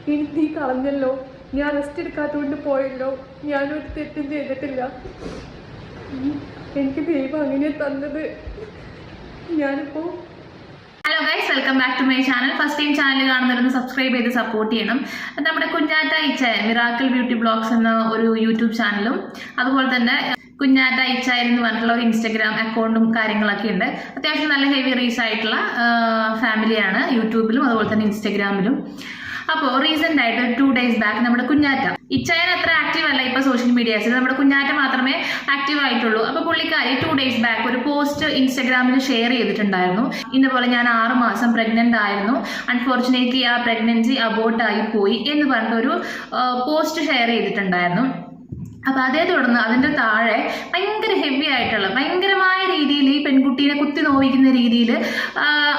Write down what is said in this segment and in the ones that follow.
നീ കളഞ്ഞല്ലോ, ഞാൻ റെസ്റ്റ് എടുക്കാത്തതുകൊണ്ട് പോയല്ലോ, ഞാനൊരു തെറ്റും ചെയ്തിട്ടില്ല, എനിക്ക് ദൈവം അങ്ങനെ തന്നത്. ഞാനിപ്പോൾ hello guys, welcome back to my channel. First time channel കാണുന്നവരൊന്ന് സബ്സ്ക്രൈബ് ചെയ്ത് സപ്പോർട്ട് ചെയ്യണം. നമ്മുടെ കുഞ്ഞാറ്റ ഇച്ചായൻ മിറാക്കിൾ ബ്യൂട്ടി ബ്ലോഗ്സ് എന്ന ഒരു യൂട്യൂബ് ചാനലും അതുപോലെ തന്നെ കുഞ്ഞാറ്റ ഇച്ചായൻ എന്ന് പറഞ്ഞിട്ടുള്ള ഒരു ഇൻസ്റ്റഗ്രാം അക്കൗണ്ടും കാര്യങ്ങളൊക്കെ ഉണ്ട്. അത്യാവശ്യം നല്ല ഹെവി റീച്ച് ആയിട്ടുള്ള ഫാമിലിയാണ് യൂട്യൂബിലും അതുപോലെ തന്നെ ഇൻസ്റ്റഗ്രാമിലും. അപ്പോൾ റീസെന്റ് ആയിട്ട് 2 days ബാക്ക് നമ്മുടെ കുഞ്ഞാറ്റ ഇച്ചായൻ അത്ര ആക്റ്റീവ് അല്ല ഇപ്പൊ സോഷ്യൽ മീഡിയാസിൽ, നമ്മുടെ കുഞ്ഞാറ്റ മാത്രമേ ആക്റ്റീവ് ആയിട്ടുള്ളൂ. അപ്പൊ പുള്ളിക്കാരി 2 days ബാക്ക് ഒരു പോസ്റ്റ് ഇൻസ്റ്റഗ്രാമിൽ ഷെയർ ചെയ്തിട്ടുണ്ടായിരുന്നു. ഇന്നപോലെ ഞാൻ 6 മാസം പ്രഗ്നന്റ് ആയിരുന്നു, അൺഫോർച്ചുനേറ്റ്ലി ആ പ്രഗ്നൻസി അബോർട്ട് ആയി പോയി എന്ന് പറഞ്ഞിട്ടൊരു പോസ്റ്റ് ഷെയർ ചെയ്തിട്ടുണ്ടായിരുന്നു. അപ്പൊ അതേ തുടർന്ന് അതിന്റെ താഴെ ഭയങ്കര ഹെവി ആയിട്ടുള്ള ഭയങ്കരമായ രീതിയിൽ ഈ പെൺകുട്ടീനെ കുത്തി നോവിക്കുന്ന രീതിയിൽ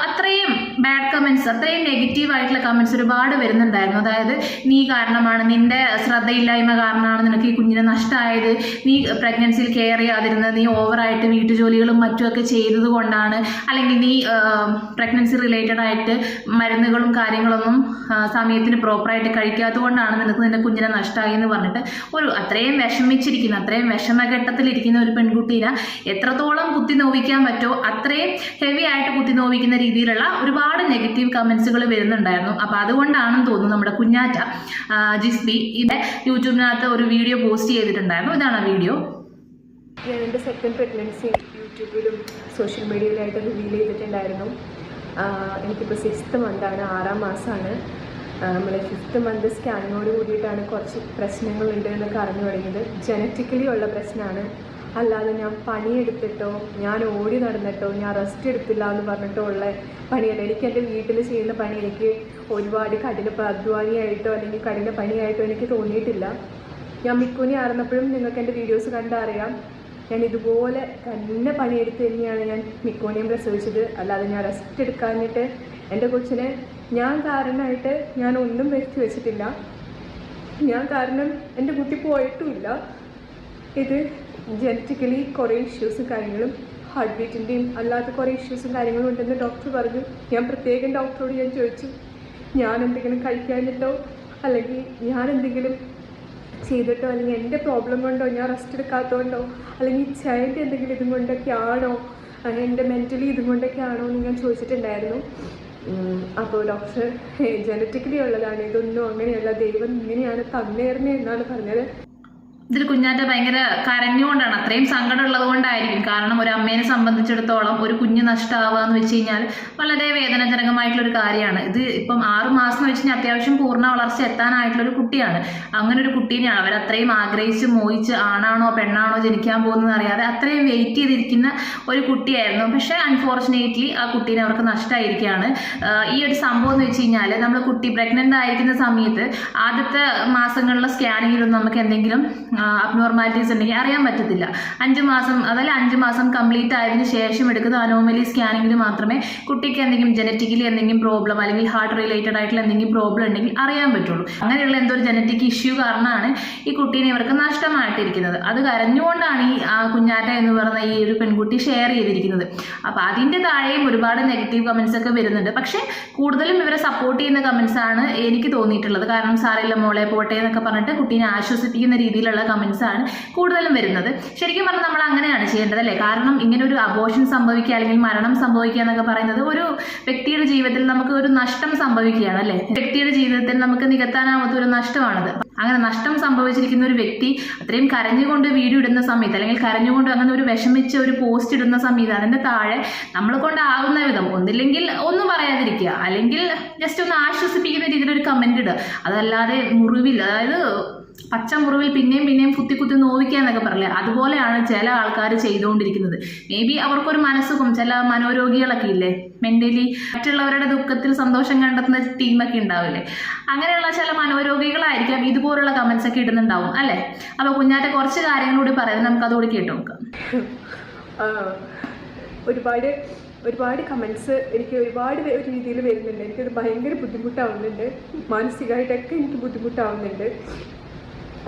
അത്രയും ബാഡ് കമന്റ്സ്, അത്രയും നെഗറ്റീവ് ആയിട്ടുള്ള കമന്റ്സ് ഒരുപാട് വരുന്നുണ്ടായിരുന്നു. അതായത് നീ കാരണമാണ്, നിന്റെ ശ്രദ്ധയില്ലായ്മ കാരണമാണ് നിനക്ക് ഈ കുഞ്ഞിനെ നഷ്ടമായത്, നീ പ്രഗ്നൻസിയിൽ കെയർ ചെയ്യാതിരുന്നത്, നീ ഓവറായിട്ട് വീട്ടുജോലികളും മറ്റുമൊക്കെ ചെയ്തത് കൊണ്ടാണ്, അല്ലെങ്കിൽ നീ പ്രഗ്നൻസി റിലേറ്റഡ് ആയിട്ട് മരുന്നുകളും കാര്യങ്ങളൊന്നും സമയത്തിന് പ്രോപ്പറായിട്ട് കഴിക്കാത്തത് കൊണ്ടാണ് നിനക്ക് നിന്റെ കുഞ്ഞിനെ നഷ്ടമായി എന്ന് പറഞ്ഞിട്ട് ഒരു അത്രയും വിഷമിച്ചിരിക്കുന്ന, അത്രയും വിഷമഘട്ടത്തിലിരിക്കുന്ന ഒരു പെൺകുട്ടീനെ എത്രത്തോളം കുത്തി നോവിക്കാൻ പറ്റുമോ അത്രയും ഹെവി ആയിട്ട് കുത്തി നോവിക്കുന്ന രീതിയിലുള്ള ഒരുപാട് നെഗറ്റീവ് കമന്റ്സുകൾ വരുന്നുണ്ടായിരുന്നു. അപ്പൊ അതുകൊണ്ടാണെന്ന് തോന്നുന്നു നമ്മുടെ കുഞ്ഞാറ്റ ജിസ്ബി ഇത് യൂട്യൂബിനകത്ത് ഒരു വീഡിയോ പോസ്റ്റ് ചെയ്തിട്ടുണ്ടായിരുന്നു. ഇതാണ് ആ വീഡിയോ. ഞാൻ എൻ്റെ സെക്കൻഡ് പ്രഗ്നൻസി യൂട്യൂബിലും സോഷ്യൽ മീഡിയയിലായിട്ട് റിവീൽ ചെയ്തിട്ടുണ്ടായിരുന്നു. എനിക്കിപ്പോൾ 6th മന്താണ്, 6ാം മാസമാണ്. നമ്മൾ 5th മന്ത് സ്കാനിങ്ങോട് കൂടിയിട്ടാണ് കുറച്ച് പ്രശ്നങ്ങളുണ്ട് എന്നൊക്കെ അറിഞ്ഞു തുടങ്ങിയത്. ജനറ്റിക്കലി ഉള്ള പ്രശ്നമാണ്, അല്ലാതെ ഞാൻ പണിയെടുത്തിട്ടോ ഞാൻ ഓടി നടന്നിട്ടോ ഞാൻ റെസ്റ്റ് എടുത്തില്ല എന്ന് പറഞ്ഞിട്ടോ ഉള്ള പണിയല്ല. എനിക്ക് എൻ്റെ വീട്ടിൽ ചെയ്യുന്ന പണി എനിക്ക് ഒരുപാട് അധ്വാനിയായിട്ടോ അല്ലെങ്കിൽ കഠിന പണിയായിട്ടോ എനിക്ക് തോന്നിയിട്ടില്ല. ഞാൻ മിക്കുനി ആയിരുന്നപ്പോഴും നിങ്ങൾക്ക് എൻ്റെ വീഡിയോസ് കണ്ടറിയാം, ഞാൻ ഇതുപോലെ തന്നെ പണിയെടുത്ത് തന്നെയാണ് ഞാൻ മിക്കോണിയും പ്രസവിച്ചത്. അല്ലാതെ ഞാൻ റെസ്റ്റ് എടുക്കാഞ്ഞിട്ട് എൻ്റെ കൊച്ചിനെ ഞാൻ കാരണമായിട്ട് ഞാൻ ഒന്നും വരുത്തി വെച്ചിട്ടില്ല. ഞാൻ കാരണം എൻ്റെ കുട്ടി പോയിട്ടുമില്ല. ഇത് ജനറ്റിക്കലി കുറേ ഇഷ്യൂസും കാര്യങ്ങളും, ഹാർട്ട് ബീറ്റിൻ്റെയും അല്ലാത്ത കുറേ ഇഷ്യൂസും കാര്യങ്ങളും ഉണ്ടെന്ന് ഡോക്ടർ പറഞ്ഞു. ഞാൻ പ്രത്യേകം ഡോക്ടറോട് ഞാൻ ചോദിച്ചു, ഞാൻ എന്തെങ്കിലും കഴിക്കാഞ്ഞിട്ടോ അല്ലെങ്കിൽ ഞാൻ എന്തെങ്കിലും ചെയ്തിട്ടോ അല്ലെങ്കിൽ എൻ്റെ പ്രോബ്ലം കൊണ്ടോ ഞാൻ റെസ്റ്റ് എടുക്കാത്തതുകൊണ്ടോ അല്ലെങ്കിൽ ചൈൽഡ് എന്തെങ്കിലും ഇതും കൊണ്ടൊക്കെ ആണോ, എൻ്റെ മെൻ്റലി ഇതും കൊണ്ടൊക്കെ ആണോ എന്ന് ഞാൻ ചോദിച്ചിട്ടുണ്ടായിരുന്നു. അപ്പോൾ ഡോക്ടർ ജനറ്റിക്കലി ഉള്ളതാണ്, ഇതൊന്നും അങ്ങനെയല്ല, ദൈവം ഇങ്ങനെയാണ് തന്നേർന്നേ എന്നാണ് പറഞ്ഞത്. ഇതിൽ കുഞ്ഞാറ്റ ഭയങ്കര കരഞ്ഞുകൊണ്ടാണ്, അത്രയും സങ്കടം ഉള്ളത് കൊണ്ടായിരിക്കും. കാരണം ഒരു അമ്മേനെ സംബന്ധിച്ചിടത്തോളം ഒരു കുഞ്ഞ് നഷ്ടമാവുക എന്ന് വെച്ച് കഴിഞ്ഞാൽ വളരെ വേദനാജനകമായിട്ടുള്ളൊരു കാര്യമാണ്. ഇത് ഇപ്പം 6 മാസം എന്ന് വെച്ച് കഴിഞ്ഞാൽ അത്യാവശ്യം പൂർണ്ണ വളർച്ച എത്താനായിട്ടുള്ളൊരു കുട്ടിയാണ്. അങ്ങനെ ഒരു കുട്ടീനെയാണ് അവർ അത്രയും ആഗ്രഹിച്ച് മോഹിച്ച് ആണാണോ പെണ്ണാണോ ജനിക്കാൻ പോകുന്നതെന്ന് അറിയാതെ അത്രയും വെയിറ്റ് ചെയ്തിരിക്കുന്ന ഒരു കുട്ടിയായിരുന്നു. പക്ഷേ അൺഫോർച്ചുനേറ്റ്ലി ആ കുട്ടീനെ അവർക്ക് നഷ്ടമായിരിക്കുകയാണ്. ഈ ഒരു സംഭവം എന്ന് വെച്ച് കഴിഞ്ഞാൽ നമ്മൾ കുട്ടി പ്രഗ്നൻ്റ് ആയിരിക്കുന്ന സമയത്ത് ആദ്യത്തെ മാസങ്ങളിലെ സ്കാനിങ്ങിലൊന്നും നമുക്ക് എന്തെങ്കിലും അബ്നോർമാലിറ്റീസ് ഉണ്ടെങ്കിൽ അറിയാൻ പറ്റത്തില്ല. 5 മാസം അതല്ല 5 മാസം കംപ്ലീറ്റ് ആയതിനു ശേഷം എടുക്കുന്ന അനോമലി സ്കാനിങ്ങിൽ മാത്രമേ കുട്ടിക്ക് എന്തെങ്കിലും ജനറ്റിക്കലി എന്തെങ്കിലും പ്രോബ്ലം അല്ലെങ്കിൽ ഹാർട്ട് റിലേറ്റഡ് ആയിട്ടുള്ള എന്തെങ്കിലും പ്രോബ്ലം ഉണ്ടെങ്കിൽ അറിയാൻ പറ്റുള്ളൂ. അങ്ങനെയുള്ള എന്തോ ഒരു ജനറ്റിക് ഇഷ്യൂ കാരണമാണ് ഈ കുട്ടീനെ ഇവർക്ക് നഷ്ടമായിട്ടിരിക്കുന്നത്. അത് കരഞ്ഞുകൊണ്ടാണ് ഈ കുഞ്ഞാറ്റ എന്ന് പറയുന്ന ഈ ഒരു പെൺകുട്ടി ഷെയർ ചെയ്തിരിക്കുന്നത്. അപ്പോൾ അതിൻ്റെ താഴെയും ഒരുപാട് നെഗറ്റീവ് കമന്റ്സ് ഒക്കെ വരുന്നുണ്ട്. പക്ഷേ കൂടുതലും ഇവരെ സപ്പോർട്ട് ചെയ്യുന്ന കമന്റ്സ് ആണ് എനിക്ക് തോന്നിയിട്ടുള്ളത്. കാരണം സാരമില്ല മോളെ പോട്ടെ എന്നൊക്കെ പറഞ്ഞിട്ട് കുട്ടീനെ ആശ്വസിപ്പിക്കുന്ന രീതിയിലുള്ള കമന്റ്സ് ആണ് കൂടുതലും വരുന്നത്. ശരിക്കും പറഞ്ഞാൽ നമ്മൾ അങ്ങനെയാണ് ചെയ്യേണ്ടത് അല്ലേ? കാരണം ഇങ്ങനെ ഒരു അബോർഷൻ സംഭവിക്കുക അല്ലെങ്കിൽ മരണം സംഭവിക്കുക എന്നൊക്കെ പറയുന്നത് ഒരു വ്യക്തിയുടെ ജീവിതത്തിൽ നമുക്ക് ഒരു നഷ്ടം സംഭവിക്കുകയാണ് അല്ലേ? വ്യക്തിയുടെ ജീവിതത്തിൽ നമുക്ക് നികത്താനാവാത്ത ഒരു നഷ്ടമാണത്. അങ്ങനെ നഷ്ടം സംഭവിച്ചിരിക്കുന്ന ഒരു വ്യക്തി അത്രയും കരഞ്ഞുകൊണ്ട് വീഡിയോ ഇടുന്ന സമയത്ത് അല്ലെങ്കിൽ കരഞ്ഞുകൊണ്ട് അങ്ങനെ ഒരു വിഷമിച്ച ഒരു പോസ്റ്റ് ഇടുന്ന സമയത്ത് അതിന്റെ താഴെ നമ്മളെ കൊണ്ടാവുന്ന വിധം ഒന്നില്ലെങ്കിൽ ഒന്നും പറയാതിരിക്കുക, അല്ലെങ്കിൽ ജസ്റ്റ് ഒന്ന് ആശ്വസിപ്പിക്കുന്ന രീതിയിലൊരു കമന്റ് ഇടുക. അതല്ലാതെ മുറിവിൽ, അതായത് പച്ച മുറിവിൽ പിന്നെയും കുത്തി നോവിക്കുക എന്നൊക്കെ പറയില്ലേ, അതുപോലെയാണ് ചില ആൾക്കാർ ചെയ്തുകൊണ്ടിരിക്കുന്നത്. മേ ബി അവർക്കൊരു മനസ്സുഖം, ചില മനോരോഗികളൊക്കെ ഇല്ലേ, മെന്റലി മറ്റുള്ളവരുടെ ദുഃഖത്തിൽ സന്തോഷം കണ്ടെത്തുന്ന ടീമൊക്കെ ഉണ്ടാവില്ലേ, അങ്ങനെയുള്ള ചില മനോരോഗികളായിരിക്കാം ഇതുപോലുള്ള കമന്റ്സ് ഒക്കെ ഇടുന്നുണ്ടാവും അല്ലേ? അപ്പോൾ കുഞ്ഞാറ്റ കുറച്ച് കാര്യങ്ങളൂടി പറയുന്നത് നമുക്ക് അതുകൂടി കേട്ടു നോക്കാം. ഒരുപാട് കമൻറ്റ്സ് എനിക്ക് ഒരുപാട് രീതിയിൽ വരുന്നുണ്ട്. എനിക്കത് ഭയങ്കര ബുദ്ധിമുട്ടാവുന്നുണ്ട്, മാനസികമായിട്ടൊക്കെ എനിക്ക് ബുദ്ധിമുട്ടാവുന്നുണ്ട്.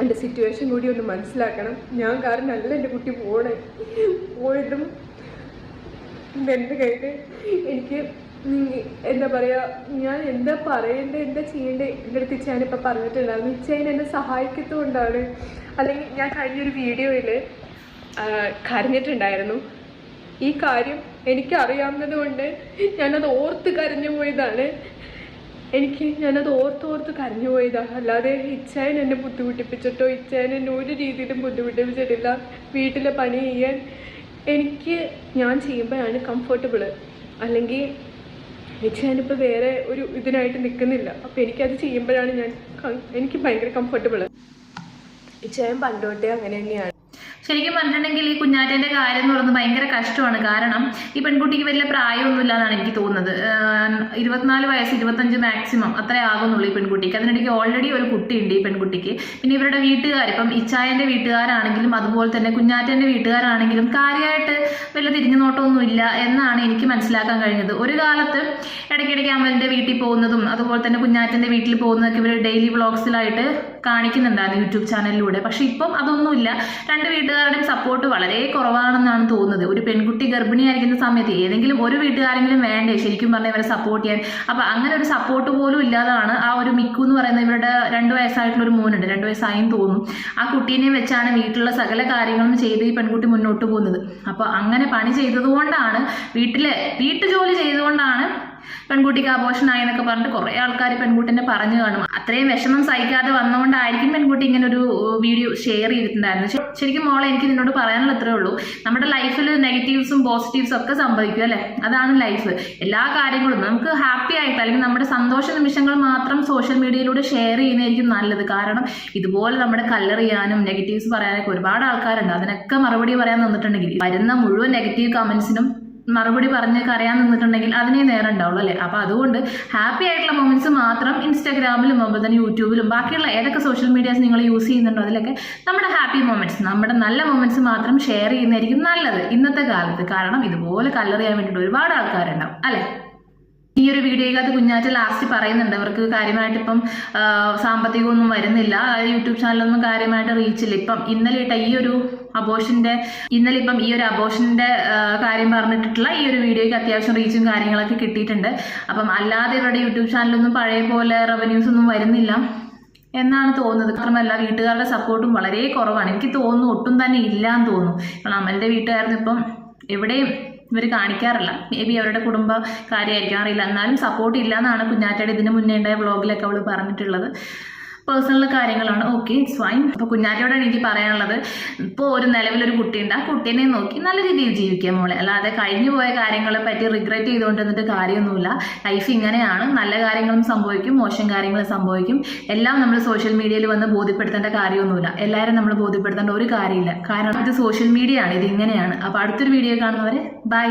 എൻ്റെ സിറ്റുവേഷൻ കൂടി ഒന്ന് മനസ്സിലാക്കണം. ഞാൻ കാരണമല്ല എൻ്റെ കുട്ടി പോയതും എൻ്റെ കയ്യിൽ എനിക്ക് എന്താ പറയുക, ഞാൻ എന്താ പറയേണ്ടത് എന്താ ചെയ്യേണ്ടത് എൻ്റെ അടുത്ത് ഇച്ചാനിപ്പോൾ പറഞ്ഞിട്ടുണ്ടായിരുന്നു. ഇച്ചാൻ എന്നെ സഹായിക്കത്തുകൊണ്ടാണ്. അല്ലെങ്കിൽ ഞാൻ കഴിഞ്ഞൊരു വീഡിയോയിൽ കരഞ്ഞിട്ടുണ്ടായിരുന്നു. ഈ കാര്യം എനിക്കറിയാവുന്നത് കൊണ്ട് ഞാനത് ഓർത്ത് കരഞ്ഞു പോയതാണ്. ഞാനത് ഓർത്ത് കരഞ്ഞു പോയതാണ്. അല്ലാതെ ഇച്ചായൻ എന്നെ ബുദ്ധിമുട്ടിപ്പിച്ചിട്ടോ ഇച്ചായൻ എന്നെ ഒരു രീതിയിലും ബുദ്ധിമുട്ടിപ്പിച്ചിട്ടില്ല. വീട്ടിലെ പണി ചെയ്യാൻ ഞാൻ ചെയ്യുമ്പോഴാണ് കംഫർട്ടബിൾ. അല്ലെങ്കിൽ ഇച്ചാനിപ്പോൾ വേറെ ഒരു ഇതിനായിട്ട് നിൽക്കുന്നില്ല. അപ്പോൾ എനിക്കത് ചെയ്യുമ്പോഴാണ് എനിക്ക് ഭയങ്കര കംഫർട്ടബിൾ. ഇച്ചായൻ പണ്ടോട്ടേ അങ്ങനെ തന്നെയാണ്. ശരിക്കും പറഞ്ഞിട്ടുണ്ടെങ്കിൽ ഈ കുഞ്ഞാറ്റേൻ്റെ കാര്യം എന്ന് പറയുന്നത് ഭയങ്കര കഷ്ടമാണ്. കാരണം ഈ പെൺകുട്ടിക്ക് വലിയ പ്രായമൊന്നുമില്ല എന്നാണ് എനിക്ക് തോന്നുന്നത്. 24 വയസ്സ് 25 മാക്സിമം അത്രേ ആകുന്നുള്ളൂ ഈ പെൺകുട്ടിക്ക്. അതിനിടയ്ക്ക് ഓൾറെഡി ഒരു കുട്ടിയുണ്ട് ഈ പെൺകുട്ടിക്ക്. പിന്നെ ഇവരുടെ വീട്ടുകാർ, ഇപ്പം ഇച്ചായൻ്റെ വീട്ടുകാരാണെങ്കിലും അതുപോലെ തന്നെ കുഞ്ഞാറ്റേൻ്റെ വീട്ടുകാരാണെങ്കിലും കാര്യമായിട്ട് വലിയ തിരിഞ്ഞു നോട്ടമൊന്നുമില്ല എന്നാണ് എനിക്ക് മനസ്സിലാക്കാൻ കഴിഞ്ഞത്. ഒരു കാലത്ത് ഇടയ്ക്കിടയ്ക്ക് അമ്മൻ്റെ വീട്ടിൽ പോകുന്നതും അതുപോലെ തന്നെ കുഞ്ഞാറ്റൻ്റെ വീട്ടിൽ പോകുന്നതൊക്കെ ഇവർ ഡെയിലി വ്ളോഗ്സിലായിട്ട് കാണിക്കുന്നുണ്ടായിരുന്നു യൂട്യൂബ് ചാനലിലൂടെ. പക്ഷെ ഇപ്പം അതൊന്നുമില്ല. രണ്ട് വീട്ടുകാരുടെയും സപ്പോർട്ട് വളരെ കുറവാണെന്നാണ് തോന്നുന്നത്. ഒരു പെൺകുട്ടി ഗർഭിണിയായിരിക്കുന്ന സമയത്ത് ഏതെങ്കിലും ഒരു വീട്ടുകാരെങ്കിലും വേണ്ടേ ശരിക്കും പറഞ്ഞാൽ ഇവരെ സപ്പോർട്ട് ചെയ്യാൻ. അപ്പം അങ്ങനെ ഒരു സപ്പോർട്ട് പോലും ഇല്ലാതാണ് ആ ഒരു മിക്കു എന്ന് പറയുന്ന ഇവരുടെ 2 വയസ്സായിട്ടുള്ള ഒരു മോനുണ്ട്, 2 വയസ്സായെന്ന് തോന്നുന്നു. ആ കുട്ടീനെ വെച്ചാണ് വീട്ടിലുള്ള സകല കാര്യങ്ങളും ചെയ്ത് ഈ പെൺകുട്ടി മുന്നോട്ട് പോകുന്നത്. അപ്പോൾ അങ്ങനെ പണി ചെയ്തതുകൊണ്ടാണ് വീട്ടുജോലി ചെയ്തുകൊണ്ടാണ് പെൺകുട്ടിക്ക് അബോർഷനായി എന്നൊക്കെ പറഞ്ഞിട്ട് കുറേ ആൾക്കാർ പെൺകുട്ടിനെ പറഞ്ഞു കാണും. അത്രയും വിഷമം സഹിക്കാതെ വന്നുകൊണ്ടായിരിക്കും പെൺകുട്ടി ഇങ്ങനെ ഒരു വീഡിയോ ഷെയർ ചെയ്തിട്ടുണ്ടായിരുന്നു. ശരിക്കും മോളെ എനിക്ക് നിന്നോട് പറയാനുള്ള ഇത്രേ ഉള്ളൂ. നമ്മുടെ ലൈഫിൽ നെഗറ്റീവ്സും പോസിറ്റീവ്സും ഒക്കെ സംഭവിക്കും അല്ലേ, അതാണ് ലൈഫ്. എല്ലാ കാര്യങ്ങളും നമുക്ക് ഹാപ്പി ആയിട്ട് അല്ലെങ്കിൽ നമ്മുടെ സന്തോഷ നിമിഷങ്ങൾ മാത്രം സോഷ്യൽ മീഡിയയിലൂടെ ഷെയർ ചെയ്യുന്നതായിരിക്കും നല്ലത്. കാരണം ഇതുപോലെ നമ്മുടെ കല്ലെറിയാനും നെഗറ്റീവ്സ് പറയാനൊക്കെ ഒരുപാട് ആൾക്കാരുണ്ട്. അതിനൊക്കെ മറുപടി പറയാൻ നിന്നിട്ടുണ്ടെങ്കിൽ വരുന്ന മുഴുവൻ നെഗറ്റീവ് കമൻസിനും മറുപടി പറഞ്ഞ് കരയാൻ നിന്നിട്ടുണ്ടെങ്കിൽ അതിനെ നേരണ്ടാവുള്ളൂ അല്ലേ. അപ്പോൾ അതുകൊണ്ട് ഹാപ്പി ആയിട്ടുള്ള മൊമെന്റ്സ് മാത്രം ഇൻസ്റ്റാഗ്രാമിലും അതുപോലെ തന്നെ യൂട്യൂബിലും ബാക്കിയുള്ള ഏതൊക്കെ സോഷ്യൽ മീഡിയാസ് നിങ്ങൾ യൂസ് ചെയ്യുന്നുണ്ടോ അതിലൊക്കെ നമ്മുടെ ഹാപ്പി മൊമെന്റ്സ്, നമ്മുടെ നല്ല മൊമെന്റ്സ് മാത്രം ഷെയർ ചെയ്യുന്നതായിരിക്കും നല്ലത് ഇന്നത്തെ കാലത്ത്. കാരണം ഇതുപോലെ കല്ലെറിയാൻ വേണ്ടിയിട്ട് ഒരുപാട് ആൾക്കാരുണ്ടാവും അല്ലേ. ഈ ഒരു വീഡിയോയ്ക്കകത്ത് കുഞ്ഞാറ്റ ലാസ്റ്റ് പറയുന്നുണ്ട് അവർക്ക് കാര്യമായിട്ട് ഇപ്പം സാമ്പത്തികമൊന്നും വരുന്നില്ല, യൂട്യൂബ് ചാനലൊന്നും കാര്യമായിട്ട് റീച്ചില്ല. ഇപ്പം ഇന്നലെ ഈ ഒരു അബോർഷന്റെ കാര്യം പറഞ്ഞിട്ടുള്ള ഈ ഒരു വീഡിയോയ്ക്ക് അത്യാവശ്യം റീച്ചും കാര്യങ്ങളൊക്കെ കിട്ടിയിട്ടുണ്ട്. അപ്പം അല്ലാതെ ഇവരുടെ യൂട്യൂബ് ചാനലൊന്നും പഴയ പോലെ റവന്യൂസ് ഒന്നും വരുന്നില്ല എന്നാണ് തോന്നുന്നത്. മാത്രമല്ല വീട്ടുകാരുടെ സപ്പോർട്ടും വളരെ കുറവാണ്. എനിക്ക് തോന്നുന്നു ഒട്ടും തന്നെ ഇല്ലാന്ന് തോന്നുന്നു. കാരണം അമ്മൻ്റെ വീട്ടുകാരന് ഇപ്പം എവിടെയും ഇവർ കാണിക്കാറില്ല. മേ ബി അവരുടെ കുടുംബ കാര്യമായിരിക്കും, അറിയില്ല. എന്നാലും സപ്പോർട്ട് ഇല്ല എന്നാണ് കുഞ്ഞാറ്റയുടെ ഇതിന് മുന്നേ ഉണ്ടായ വ്ളോഗിലൊക്കെ അവൾ പറഞ്ഞിട്ടുള്ളത്. പേഴ്സണൽ കാര്യങ്ങളാണ്. Okay, it's fine. അപ്പോൾ കുഞ്ഞാറ്റയോടാണ് എനിക്ക് പറയാനുള്ളത്, ഇപ്പോൾ ഒരു നിലവിലൊരു കുട്ടിയുണ്ട്, ആ കുട്ടീനെ നോക്കി നല്ല രീതിയിൽ ജീവിക്കുക മോളെ. അല്ലാതെ കഴിഞ്ഞു പോയ കാര്യങ്ങളെ പറ്റി റിഗ്രറ്റ് ചെയ്തുകൊണ്ടിരുന്നിട്ട് കാര്യമൊന്നുമില്ല. ലൈഫ് ഇങ്ങനെയാണ്. നല്ല കാര്യങ്ങളും സംഭവിക്കും, മോശം കാര്യങ്ങളും സംഭവിക്കും. എല്ലാം നമ്മൾ സോഷ്യൽ മീഡിയയിൽ വന്ന് ബോധ്യപ്പെടുത്തേണ്ട കാര്യമൊന്നുമില്ല. എല്ലാവരും നമ്മൾ ബോധ്യപ്പെടുത്തേണ്ട ഒരു കാര്യമില്ല. കാരണം ഇത് സോഷ്യൽ മീഡിയ ആണ്, ഇത് ഇങ്ങനെയാണ്. അപ്പോൾ അടുത്തൊരു വീഡിയോ കാണുന്നവരെ ബൈ.